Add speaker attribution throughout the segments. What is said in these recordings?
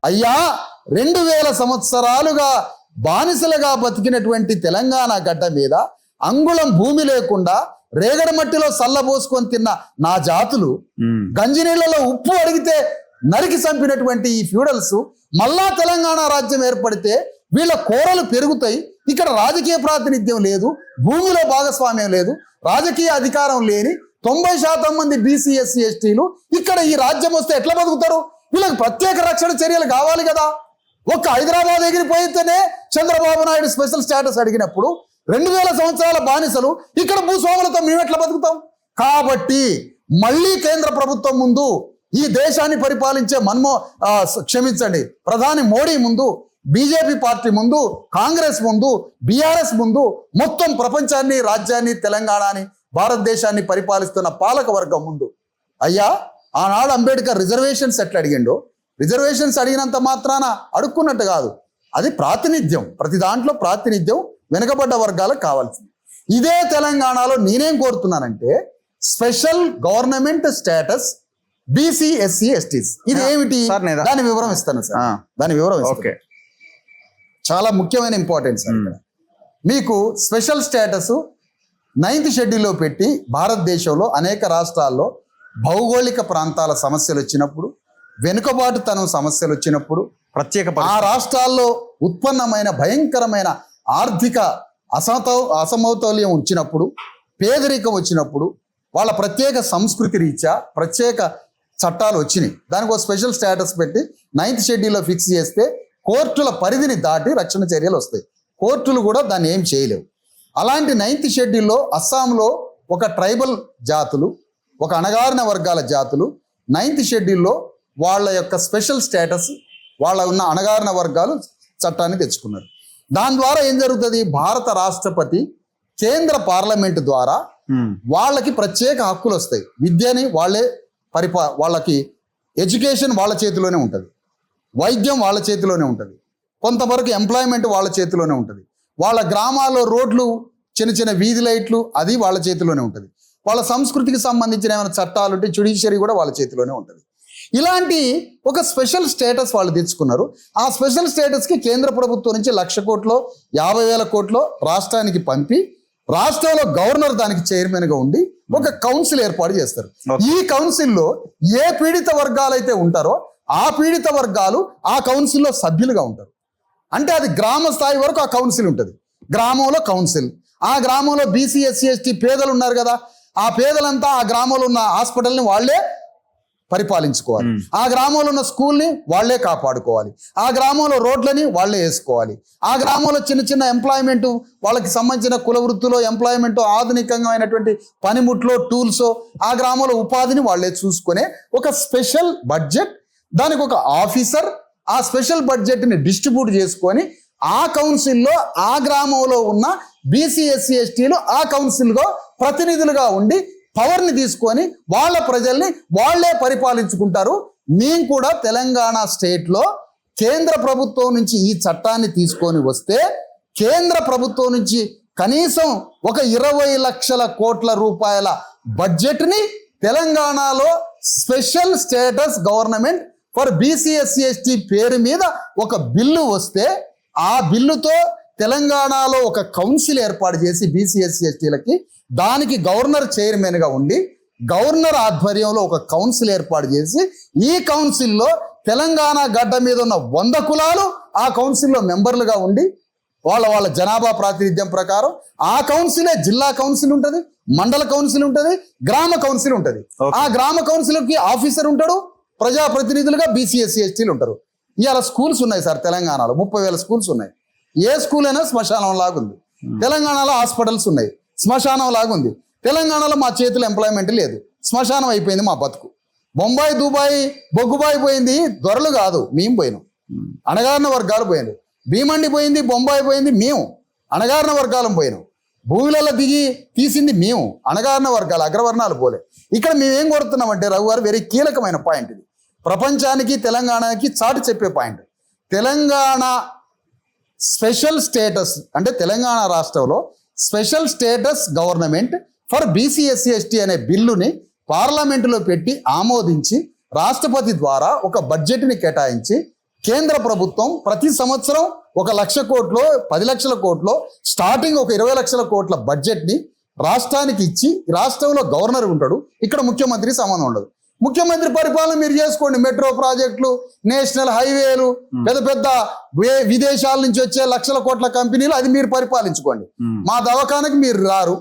Speaker 1: అయ్యా 2000 సంవత్సరాలుగా బానిసలుగా బతికినటువంటి తెలంగాణ గడ్డ మీద అంగుళం భూమి లేకుండా రేగడ మట్టిలో సల్లబోసుకొని తిన్న నా జాతులు గంజినీళ్లలో ఉప్పు అడిగితే నరికి చంపినటువంటి ఈ ఫ్యూడల్స్ మళ్ళా తెలంగాణ రాజ్యం ఏర్పడితే వీళ్ళ కోరలు పెరుగుతాయి. ఇక్కడ రాజకీయ ప్రాతినిధ్యం లేదు, భూమిలో భాగస్వామ్యం లేదు, రాజకీయ అధికారం లేని 90% మంది బీసీ ఎస్సీ ఎస్టీలు ఇక్కడ ఈ రాజ్యం వస్తే ఎట్లా బతుకుతారు? వీళ్ళకి ప్రత్యేక రక్షణ చర్యలు కావాలి కదా. ఒక్క హైదరాబాద్ ఎగిరిపోయితేనే చంద్రబాబు నాయుడు స్పెషల్ స్టేటస్ అడిగినప్పుడు 2000 సంవత్సరాల బానిసలు ఇక్కడ భూస్వాములతో మేము ఎట్లా బతుకుతాం? కాబట్టి మళ్ళీ కేంద్ర ప్రభుత్వం ముందు, ఈ దేశాన్ని పరిపాలించే ప్రధాని మోడీ ముందు, బీజేపీ పార్టీ ముందు, కాంగ్రెస్ ముందు, బీఆర్ఎస్ ముందు, మొత్తం ప్రపంచాన్ని, రాజ్యాన్ని, తెలంగాణని, భారతదేశాన్ని పరిపాలిస్తున్న పాలక వర్గం ముందు, అయ్యా ఆనాడు అంబేద్కర్ రిజర్వేషన్స్ ఎట్లా అడిగిండో, రిజర్వేషన్స్ అడిగినంత మాత్రాన అడుక్కున్నట్టు కాదు, అది ప్రాతినిధ్యం, ప్రతి దాంట్లో ప్రాతినిధ్యం వెనుకబడ్డ వర్గాలకు కావాల్సింది. ఇదే తెలంగాణలో నేనేం కోరుతున్నానంటే special government status BC SC STs. ఇది ఏమిటి? దాని వివరం ఇస్తాను సార్. దాని వివరం ఇస్తాను. చాలా ముఖ్యమైన ఇంపార్టెంట్ సార్. ఇక్కడ మీకు స్పెషల్ స్టేటస్ 9th షెడ్యూల్లో పెట్టి భారతదేశంలో అనేక రాష్ట్రాల్లో భౌగోళిక ప్రాంతాల సమస్యలు వచ్చినప్పుడు, వెనుకబాటుతనం సమస్యలు వచ్చినప్పుడు, ఆ రాష్ట్రాల్లో ఉత్పన్నమైన భయంకరమైన ఆర్థిక అసమౌతల్యం వచ్చినప్పుడు, పేదరికం వచ్చినప్పుడు, వాళ్ళ ప్రత్యేక సంస్కృతి రీత్యా ప్రత్యేక చట్టాలు వచ్చినాయి. దానికి ఒక స్పెషల్ స్టేటస్ పెట్టి 9th షెడ్యూల్లో ఫిక్స్ చేస్తే కోర్టుల పరిధిని దాటి రక్షణ చర్యలు వస్తాయి. కోర్టులు కూడా దాన్ని ఏం చేయలేవు. అలాంటి 9th షెడ్యూల్లో అస్సాంలో ఒక ట్రైబల్ జాతులు, ఒక అణగారిన వర్గాల జాతులు 9th షెడ్యూల్లో వాళ్ళ యొక్క స్పెషల్ స్టేటస్, వాళ్ళ ఉన్న అణగారిన వర్గాలు చట్టాన్ని తెచ్చుకున్నారు. దాని ద్వారా ఏం జరుగుతుంది? భారత రాష్ట్రపతి కేంద్ర పార్లమెంటు ద్వారా వాళ్ళకి ప్రత్యేక హక్కులు వస్తాయి. విద్యని వాళ్ళే వాళ్ళకి ఎడ్యుకేషన్ వాళ్ళ చేతిలోనే ఉంటుంది, వైద్యం వాళ్ళ చేతిలోనే ఉంటుంది, కొంతవరకు ఎంప్లాయ్మెంట్ వాళ్ళ చేతిలోనే ఉంటుంది, వాళ్ళ గ్రామాల్లో రోడ్లు, చిన్న చిన్న వీధి లైట్లు అది వాళ్ళ చేతిలోనే ఉంటుంది, వాళ్ళ సంస్కృతికి సంబంధించిన ఏమైనా చట్టాలు ఉంటే జ్యుడిషియరీ కూడా వాళ్ళ చేతిలోనే ఉంటుంది. ఇలాంటి ఒక స్పెషల్ స్టేటస్ వాళ్ళు తెచ్చుకున్నారు. ఆ స్పెషల్ స్టేటస్కి కేంద్ర ప్రభుత్వం నుంచి 1,00,000 కోట్లో 50,000 కోట్లో రాష్ట్రానికి పంపి, రాష్ట్రంలో గవర్నర్ దానికి చైర్మన్గా ఉండి ఒక కౌన్సిల్ ఏర్పాటు చేస్తారు. ఈ కౌన్సిల్లో ఏ పీడిత వర్గాలు అయితే ఉంటారో ఆ పీడిత వర్గాలు ఆ కౌన్సిల్లో సభ్యులుగా ఉంటారు. అంటే అది గ్రామ స్థాయి వరకు ఆ కౌన్సిల్ ఉంటుంది. గ్రామంలో కౌన్సిల్, ఆ గ్రామంలో బీసీ ఎస్సీ ఎస్టీ పేదలు ఉన్నారు కదా, ఆ పేదలంతా ఆ గ్రామంలో ఉన్న హాస్పిటల్ని వాళ్ళే పరిపాలించుకోవాలి, ఆ గ్రామంలో ఉన్న స్కూల్ని వాళ్లే కాపాడుకోవాలి, ఆ గ్రామంలో రోడ్లని వాళ్లే వేసుకోవాలి, ఆ గ్రామంలో చిన్న చిన్న ఎంప్లాయ్మెంట్, వాళ్ళకి సంబంధించిన కుల వృత్తిలో ఎంప్లాయ్మెంట్, ఆధునికంగా అయినటువంటి పనిముట్లో టూల్స్, ఆ గ్రామంలో ఉపాధిని వాళ్లే చూసుకునే ఒక స్పెషల్ బడ్జెట్, దానికి ఒక ఆఫీసర్ ఆ స్పెషల్ బడ్జెట్ని డిస్ట్రిబ్యూట్ చేసుకొని ఆ కౌన్సిల్లో ఆ గ్రామంలో ఉన్న బీసీ ఎస్సీ ఎస్టీలు ఆ కౌన్సిల్లో ప్రతినిధులుగా ఉండి పవర్ని తీసుకొని వాళ్ళ ప్రజల్ని వాళ్లే పరిపాలించుకుంటారు. మేము కూడా తెలంగాణ స్టేట్లో కేంద్ర ప్రభుత్వం నుంచి ఈ చట్టాన్ని తీసుకొని వస్తే కేంద్ర ప్రభుత్వం నుంచి కనీసం ఒక 20 లక్షల కోట్ల రూపాయల బడ్జెట్ని తెలంగాణలో special status government for BC SC ST పేరు మీద ఒక బిల్లు వస్తే ఆ బిల్లుతో తెలంగాణలో ఒక కౌన్సిల్ ఏర్పాటు చేసి బీసీ ఎస్సీ ఎస్టీలకి, దానికి గవర్నర్ చైర్మన్గా ఉండి గవర్నర్ ఆధ్వర్యంలో ఒక కౌన్సిల్ ఏర్పాటు చేసి ఈ కౌన్సిల్లో తెలంగాణ గడ్డ మీద ఉన్న 100 కులాలు ఆ కౌన్సిల్లో మెంబర్లుగా ఉండి వాళ్ళ జనాభా ప్రాతినిధ్యం ప్రకారం ఆ కౌన్సిలే జిల్లా కౌన్సిల్ ఉంటుంది, మండల కౌన్సిల్ ఉంటుంది, గ్రామ కౌన్సిల్ ఉంటుంది. ఆ గ్రామ కౌన్సిల్కి ఆఫీసర్ ఉంటాడు, ప్రజాప్రతినిధులుగా బీసీ ఎస్సీ ఎస్టీలు ఉంటారు. ఇవాళ స్కూల్స్ ఉన్నాయి సార్ తెలంగాణలో, 30,000 స్కూల్స్ ఉన్నాయి. ఏ స్కూల్ అయినా శ్మశానం లాగుంది. తెలంగాణలో హాస్పిటల్స్ ఉన్నాయి, శ్మశానం లాగుంది. తెలంగాణలో మా చేతిలో ఎంప్లాయ్మెంట్ లేదు, శ్మశానం అయిపోయింది మా బతుకు. బొంబాయి, దుబాయ్, బొగ్గుబాయి పోయింది దొరలు కాదు, మేము పోయినాం. అణగారిన వర్గాలు పోయినారు. భీమండి పోయింది, బొంబాయి పోయింది మేము, అణగారిన వర్గాలం పోయినాం. భూములలో దిగి తీసింది మేము, అణగారిన వర్గాలు, అగ్రవర్ణాలు పోలే. ఇక్కడ మేమేం కోరుతున్నామంటే రఘు గారు, వెరీ కీలకమైన పాయింట్ ఇది, ప్రపంచానికి తెలంగాణకి చాటి చెప్పే పాయింట్. తెలంగాణ స్పెషల్ స్టేటస్ అంటే తెలంగాణ రాష్ట్రంలో special status government for BC SC ST అనే బిల్లుని పార్లమెంటులో పెట్టి ఆమోదించి రాష్ట్రపతి ద్వారా ఒక బడ్జెట్ని కేటాయించి కేంద్ర ప్రభుత్వం ప్రతి సంవత్సరం 1,00,000 కోట్లు 10 లక్షల కోట్లు స్టార్టింగ్ ఒక 20 లక్షల కోట్ల బడ్జెట్ని రాష్ట్రానికి ఇచ్చి రాష్ట్రంలో గవర్నర్ ఉంటాడు, ఇక్కడ ముఖ్యమంత్రికి సంబంధం ఉండదు. ముఖ్యమంత్రి పరిపాలన మీరు చేసుకోండి. మెట్రో ప్రాజెక్టులు, నేషనల్ హైవేలు, పెద్ద పెద్ద విదేశాల నుంచి వచ్చే లక్షల కోట్ల కంపెనీలు, అది మీరు పరిపాలించుకోండి. మా దవాఖానకి మీరు రారు,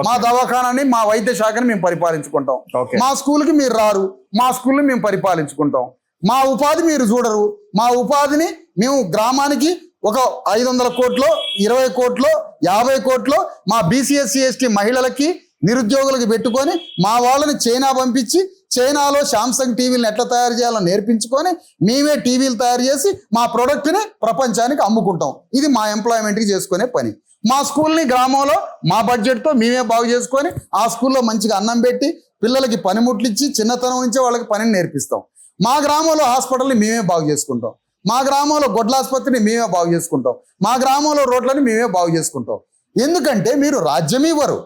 Speaker 1: మా దవాఖానాన్ని మా వైద్య శాఖని మేము పరిపాలించుకుంటాం. మా స్కూల్కి మీరు రారు, మా స్కూల్ని మేము పరిపాలించుకుంటాం. మా ఉపాధి మీరు చూడరు, మా ఉపాధిని మేము గ్రామానికి ఒక 500 కోట్లు 20 కోట్లు 50 కోట్లు మా BC/SC ST మహిళలకి నిరుద్యోగులకు పెట్టుకొని మా వాళ్ళని చైనా పంపించి చైనాలో శాంసంగ్ టీవీలను ఎట్లా తయారు చేయాలో నేర్పించుకొని మేమే టీవీలు తయారు చేసి మా ప్రొడక్ట్ని ప్రపంచానికి అమ్ముకుంటాం. ఇది మా ఎంప్లాయ్మెంట్కి చేసుకునే పని. మా స్కూల్ని గ్రామంలో మా బడ్జెట్తో మేమే బాగు చేసుకొని ఆ స్కూల్లో మంచిగా అన్నం పెట్టి పిల్లలకి పనిముట్లు ఇచ్చి చిన్నతనం నుంచే వాళ్ళకి పనిని నేర్పిస్తాం. మా గ్రామంలో హాస్పిటల్ని మేమే బాగు చేసుకుంటాం. మా గ్రామంలో గొడ్ల ఆసుపత్రిని మేమే బాగు చేసుకుంటాం. మా గ్రామంలో రోడ్లని మేమే బాగు చేసుకుంటాం. ఎందుకంటే మీరు రాజ్యం ఇవ్వరు.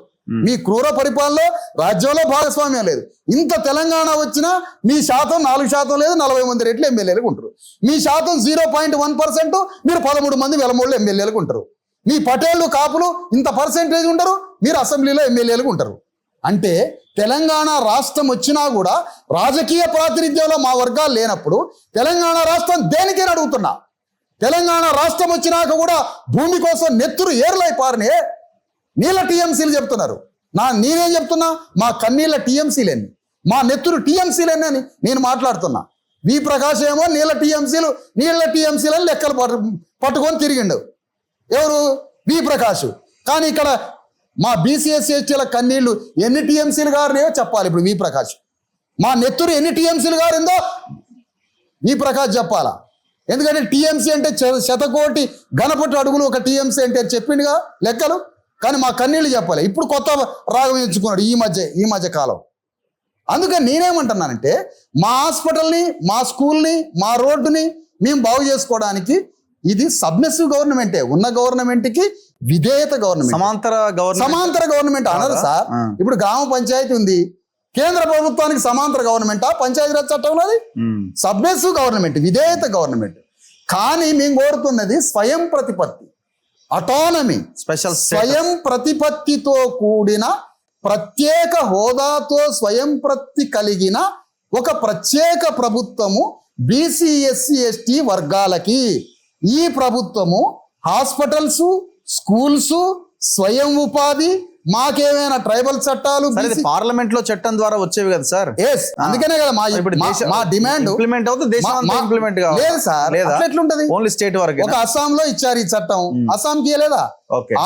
Speaker 1: మీ క్రూర పరిపాలనలో రాజ్యంలో భాగస్వామ్యం లేదు. ఇంత తెలంగాణ వచ్చినా మీ శాతం 4% లేదు, 40 మంది రెట్లు ఎమ్మెల్యేలకు ఉంటారు. మీ శాతం 0.1%, మీరు 13 మంది వెలమూళ్ళు ఎమ్మెల్యేలకు ఉంటారు. మీ పటేళ్ళు కాపులు ఇంత పర్సెంటేజ్ ఉండరు, మీరు అసెంబ్లీలో ఎమ్మెల్యేలకు ఉంటారు. అంటే తెలంగాణ రాష్ట్రం వచ్చినా కూడా రాజకీయ ప్రాతినిధ్యంలో మా వర్గాలు లేనప్పుడు తెలంగాణ రాష్ట్రం దేనికైనా అడుగుతున్నా. తెలంగాణ రాష్ట్రం వచ్చినాక కూడా భూమి కోసం నెత్తురు ఏర్లై పారనే నీళ్ళ టీఎంసీలు చెప్తున్నారు. నేనేం చెప్తున్నా, మా కన్నీళ్ళ టీఎంసీలేని, మా నెత్తురు టీఎంసీలేని అని నేను మాట్లాడుతున్నా. వి ప్రకాష్ ఏమో నీళ్ళ టీఎంసీలని లెక్కలు పట్టుకొని తిరిగిండు. ఎవరు? వి ప్రకాష్. కానీ ఇక్కడ మా BC/SC STల కన్నీళ్లు ఎన్ని టీఎంసీలు గారినాయో చెప్పాలి ఇప్పుడు వి ప్రకాష్. మా నెత్తురు ఎన్ని టీఎంసీలు గారిందో వి ప్రకాష్ చెప్పాలా. ఎందుకంటే టీఎంసీ అంటే 100 కోటి గణపతి అడుగులు ఒక టీఎంసీ అంటే చెప్పిండుగా లెక్కలు. కానీ మా కన్నీళ్ళు చెప్పాలి. ఇప్పుడు కొత్త రాగం ఎంచుకున్నాడు ఈ మధ్య కాలం. అందుకని నేనేమంటున్నానంటే మా హాస్పిటల్ని, మా స్కూల్ని, మా రోడ్డుని మేము బాగు చేసుకోవడానికి ఇది సబ్మిసివ్ గవర్నమెంటే. ఉన్న గవర్నమెంట్కి విధేయత గవర్నమెంట్, సమాంతర గవర్నమెంట్ అనరు సార్. ఇప్పుడు గ్రామ పంచాయతీ ఉంది, కేంద్ర ప్రభుత్వానికి సమాంతర గవర్నమెంటా పంచాయతీరాజ్ చట్టంలో? అది సబ్మిసివ్ గవర్నమెంట్, విధేయత గవర్నమెంట్. కానీ మేము కోరుతున్నది స్వయం ప్రతిపత్తి, అటానమీ, స్వయం ప్రతిపత్తితో కూడిన ప్రత్యేక హోదాతో స్వయం ప్రతి కలిగిన ఒక ప్రత్యేక ప్రభుత్వము BC/SC ST వర్గాలకి. ఈ ప్రభుత్వము హాస్పిటల్స్, స్కూల్స్, స్వయం ఉపాధి, మాకేమైనా ట్రైబల్ చట్టాలు
Speaker 2: పార్లమెంట్ లో చట్టం ద్వారా వచ్చేవి కదా సార్.
Speaker 1: అందుకనే కదా మా డిమాండ్
Speaker 2: ఇంప్లిమెంట్ అవుతుంది.
Speaker 1: లేదు సార్, ఎట్లుంటది?
Speaker 2: ఓన్లీ స్టేట్ వరకు.
Speaker 1: ఒక అస్సాంలో ఇచ్చారు ఈ చట్టం, అస్సాంకి ఇవ్వలేదా?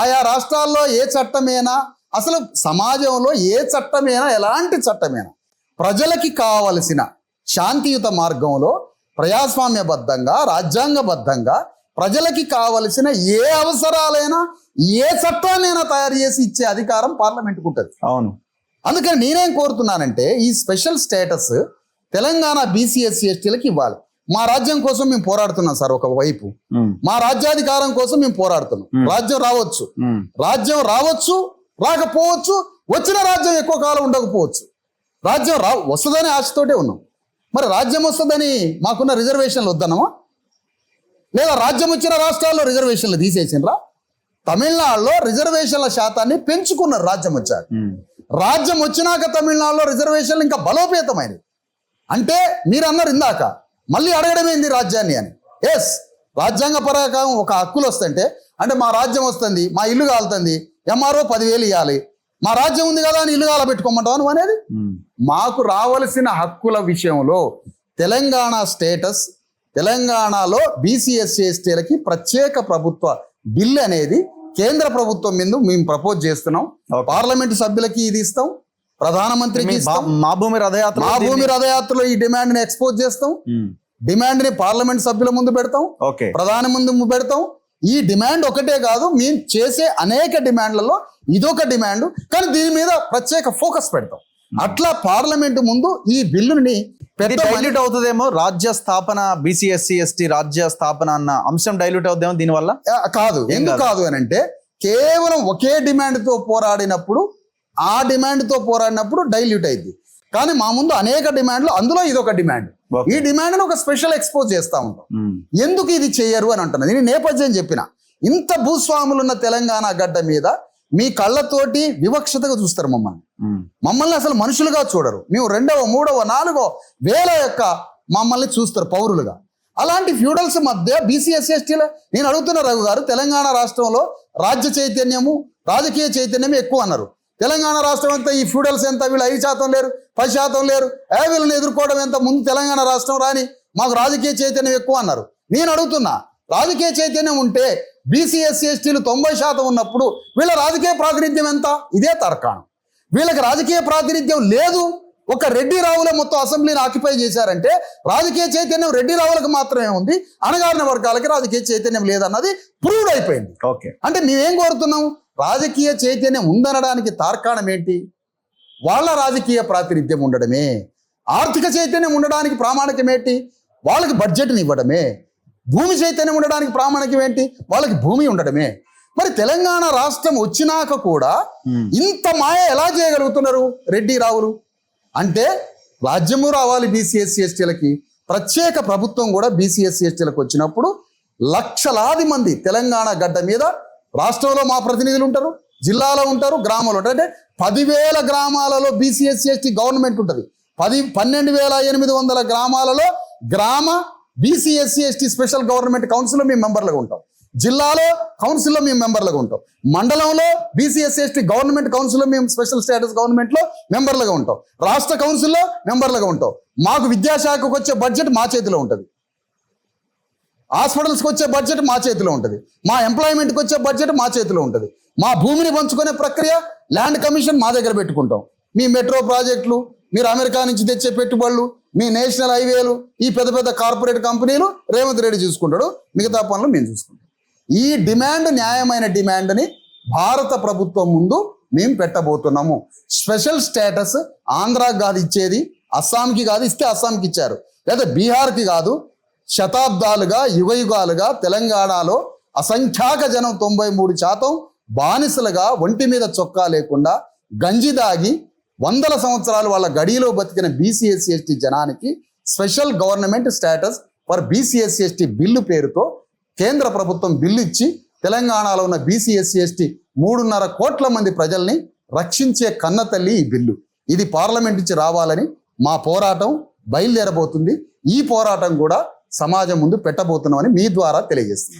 Speaker 1: ఆయా రాష్ట్రాల్లో ఏ చట్టమైనా, అసలు సమాజంలో ఏ చట్టమైనా, ఎలాంటి చట్టమైనా ప్రజలకి కావలసిన శాంతియుత మార్గంలో ప్రజాస్వామ్యబద్ధంగా రాజ్యాంగబద్ధంగా ప్రజలకి కావలసిన ఏ అవసరాలైనా ఏ చట్టాన్నైనా తయారు చేసి ఇచ్చే అధికారం పార్లమెంట్కి ఉంటుంది.
Speaker 2: అవును.
Speaker 1: అందుకని నేనేం కోరుతున్నానంటే ఈ స్పెషల్ స్టేటస్ తెలంగాణ BC/SC STలకి ఇవ్వాలి. మా రాజ్యం కోసం మేము పోరాడుతున్నాం సార్. ఒకవైపు మా రాజ్యాధికారం కోసం మేము పోరాడుతున్నాం. రాజ్యం రావచ్చు రాకపోవచ్చు, వచ్చిన రాజ్యం ఎక్కువ కాలం ఉండకపోవచ్చు. రాజ్యం వస్తుందని ఆశతోటే ఉన్నాం. మరి రాజ్యం వస్తుందని మాకున్న రిజర్వేషన్లు వద్దన్నమా? లేదా రాజ్యం వచ్చిన రాష్ట్రాల్లో రిజర్వేషన్లు తీసేసినరా? తమిళనాడులో రిజర్వేషన్ల శాతాన్ని పెంచుకున్నారు రాజ్యం వచ్చాక. రాజ్యం వచ్చినాక తమిళనాడులో రిజర్వేషన్లు ఇంకా బలోపేతమైనవి. అంటే మీరు అన్నారు ఇందాక, మళ్ళీ అడగడమేంది రాజ్యాన్ని అని. రాజ్యాంగ పరంగా ఒక హక్కులు వస్తుంటే, అంటే మా రాజ్యం వస్తుంది, మా ఇల్లు కాలుతుంది, MRO 10,000 ఇవ్వాలి, మా రాజ్యం ఉంది కదా అని ఇల్లు కాల పెట్టుకోమంటావు అనేది. మాకు రావలసిన హక్కుల విషయంలో తెలంగాణ స్టేటస్, తెలంగాణలో BC/SC STలకి ప్రత్యేక ప్రభుత్వ బిల్ అనేది కేంద్ర ప్రభుత్వం మీద మేము ప్రపోజ్ చేస్తున్నాం. పార్లమెంటు సభ్యులకి ఇది ఇస్తాం, ప్రధానమంత్రికి ఇస్తాం.
Speaker 2: మా భూమి
Speaker 1: రథయాత్రలో ఈ డిమాండ్ ని ఎక్స్పోజ్ చేస్తాం. డిమాండ్ ని పార్లమెంట్ సభ్యుల ముందు పెడతాం, ప్రధాని ముందు పెడతాం. ఈ డిమాండ్ ఒకటే కాదు, మేము చేసే అనేక డిమాండ్లలో ఇదొక డిమాండ్. కానీ దీని మీద ప్రత్యేక ఫోకస్ పెడతాం. అట్లా పార్లమెంట్ ముందు ఈ బిల్లుని
Speaker 2: డైల్యూట్ అవుతుందేమో. రాజ్య స్థాపన, BC/SC ST రాజ్య స్థాపన అన్న అంశం డైల్యూట్ అవుతుందేమో దీనివల్ల.
Speaker 1: కాదు. ఎందుకు కాదు అని అంటే, కేవలం ఒకే డిమాండ్ తో పోరాడినప్పుడు డైల్యూట్ అయింది. కానీ మా ముందు అనేక డిమాండ్లు, అందులో ఇదొక డిమాండ్.
Speaker 2: Okay.
Speaker 1: ఈ డిమాండ్ను ఒక స్పెషల్ ఎక్స్పోజ్ చేస్తూ ఉంటాం.
Speaker 2: ఉమ్,
Speaker 1: ఎందుకు ఇది చెయ్యరు అని అంటున్నది. నేను నేపథ్యం చెప్పిన, ఇంత భూస్వాములున్న తెలంగాణ గడ్డ మీద మీ కళ్ళతోటి వివక్షతగా చూస్తారు మమ్మల్ని.
Speaker 2: ఉమ్,
Speaker 1: మమ్మల్ని అసలు మనుషులుగా చూడరు. మేము 2వ, 3వ, 4వ వేల యొక్క మమ్మల్ని చూస్తారు పౌరులుగా. అలాంటి ఫ్యూడల్స్ మధ్య బీసీ ఎస్సీ ఎస్టీల నేను అడుగుతున్న రఘు గారు, తెలంగాణ రాష్ట్రంలో రాజ్య చైతన్యము, రాజకీయ చైతన్యము ఎక్కువ అన్నారు. తెలంగాణ రాష్ట్రం అంతా ఈ ఫ్యూడల్స్ ఎంత, వీళ్ళు 5% లేరు, 10% లేరు, వీళ్ళని ఎదుర్కోవడం ఎంత, ముందు తెలంగాణ రాష్ట్రం రాని మాకు రాజకీయ చైతన్యం ఎక్కువ అన్నారు. నేను అడుగుతున్నా, రాజకీయ చైతన్యం ఉంటే బీసీ ఎస్సీ ఎస్టీలు 90% ఉన్నప్పుడు వీళ్ళ రాజకీయ ప్రాతినిధ్యం ఎంత? ఇదే తర్కాణం. వీళ్ళకి రాజకీయ ప్రాతినిధ్యం లేదు, ఒక రెడ్డి రావులే మొత్తం అసెంబ్లీని ఆక్యుపై చేశారంటే రాజకీయ చైతన్యం రెడ్డి రావులకు మాత్రమే ఉంది, అణగారిన వర్గాలకి రాజకీయ చైతన్యం లేదన్నది ప్రూవ్డ్ అయిపోయింది.
Speaker 2: ఓకే.
Speaker 1: అంటే మేమేం కోరుతున్నాం? రాజకీయ చైతన్యం ఉందనడానికి తార్కాణం ఏంటి? వాళ్ళ రాజకీయ ప్రాతినిధ్యం ఉండడమే. ఆర్థిక చైతన్యం ఉండడానికి ప్రామాణికం ఏంటి? వాళ్ళకి బడ్జెట్ని ఇవ్వడమే. భూమి చైతన్యం ఉండడానికి ప్రామాణికం ఏంటి? వాళ్ళకి భూమి ఉండడమే. మరి తెలంగాణ రాష్ట్రం వచ్చినాక కూడా ఇంత మాయ ఎలా చేయగలుగుతున్నారు రెడ్డి రావులు? అంటే రాజ్యము రావాలి బీసీ ఎస్సీ ఎస్టీలకి, ప్రత్యేక ప్రభుత్వం కూడా బీసీ ఎస్సీ ఎస్టీలకు వచ్చినప్పుడు లక్షలాది మంది తెలంగాణ గడ్డ మీద, రాష్ట్రంలో మా ప్రతినిధులు ఉంటారు, జిల్లాలో ఉంటారు, గ్రామాలు ఉంటారు. అంటే 10,000 గ్రామాలలో బీసీ ఎస్సీ ఎస్టీ గవర్నమెంట్ ఉంటుంది. 12,800 గ్రామాలలో గ్రామ BC SC ST special government కౌన్సిల్లో మేము మెంబర్లుగా ఉంటాం. జిల్లాలో కౌన్సిల్లో మేము మెంబర్లుగా ఉంటాం. మండలంలో బీసీ ఎస్సీ ఎస్టీ గవర్నమెంట్ కౌన్సిల్లో మేము స్పెషల్ స్టేటస్ గవర్నమెంట్లో మెంబర్లుగా ఉంటాం. రాష్ట్ర కౌన్సిల్లో మెంబర్లుగా ఉంటాం. మాకు విద్యాశాఖకు వచ్చే బడ్జెట్ మా చేతిలో ఉంటుంది, హాస్పిటల్స్కి వచ్చే బడ్జెట్ మా చేతిలో ఉంటుంది, మా ఎంప్లాయ్మెంట్కి వచ్చే బడ్జెట్ మా చేతిలో ఉంటుంది. మా భూమిని పంచుకునే ప్రక్రియ ల్యాండ్ కమిషన్ మా దగ్గర పెట్టుకుంటాం. మీ మెట్రో ప్రాజెక్టులు, మీరు అమెరికా నుంచి తెచ్చే పెట్టుబడులు, మీ నేషనల్ హైవేలు, ఈ పెద్ద పెద్ద కార్పొరేట్ కంపెనీలు రేవంత్ రెడ్డి చూసుకుంటాడు, మిగతా పనులు మేము చూసుకుంటాం. ఈ డిమాండ్ న్యాయమైన డిమాండ్ని భారత ప్రభుత్వం ముందు మేము పెట్టబోతున్నాము. స్పెషల్ స్టేటస్ ఆంధ్రాకి కాదు ఇచ్చేది, అస్సాంకి కాదు, ఇస్తే అస్సాంకి ఇచ్చారు, లేదా బీహార్కి కాదు. శతాబ్దాలుగా, యుగయుగాలుగా తెలంగాణలో అసంఖ్యాక జనం 93% బానిసలుగా ఒంటి మీద చొక్కా లేకుండా గంజి దాగి 100 సంవత్సరాలు వాళ్ళ గడిలో బతికిన బీసీ ఎస్సీ ఎస్టీ జనానికి special government status for BC SC ST bill పేరుతో కేంద్ర ప్రభుత్వం బిల్లు ఇచ్చి తెలంగాణలో ఉన్న బీసీ ఎస్సీ ఎస్టీ 3.5 కోట్ల మంది ప్రజల్ని రక్షించే కన్నతల్లి ఈ బిల్లు. ఇది పార్లమెంట్ నుంచి రావాలని మా పోరాటం బయలుదేరబోతుంది. ఈ పోరాటం కూడా సమాజం ముందు పెట్టబోతున్నామని మీ ద్వారా తెలియజేస్తున్నాం.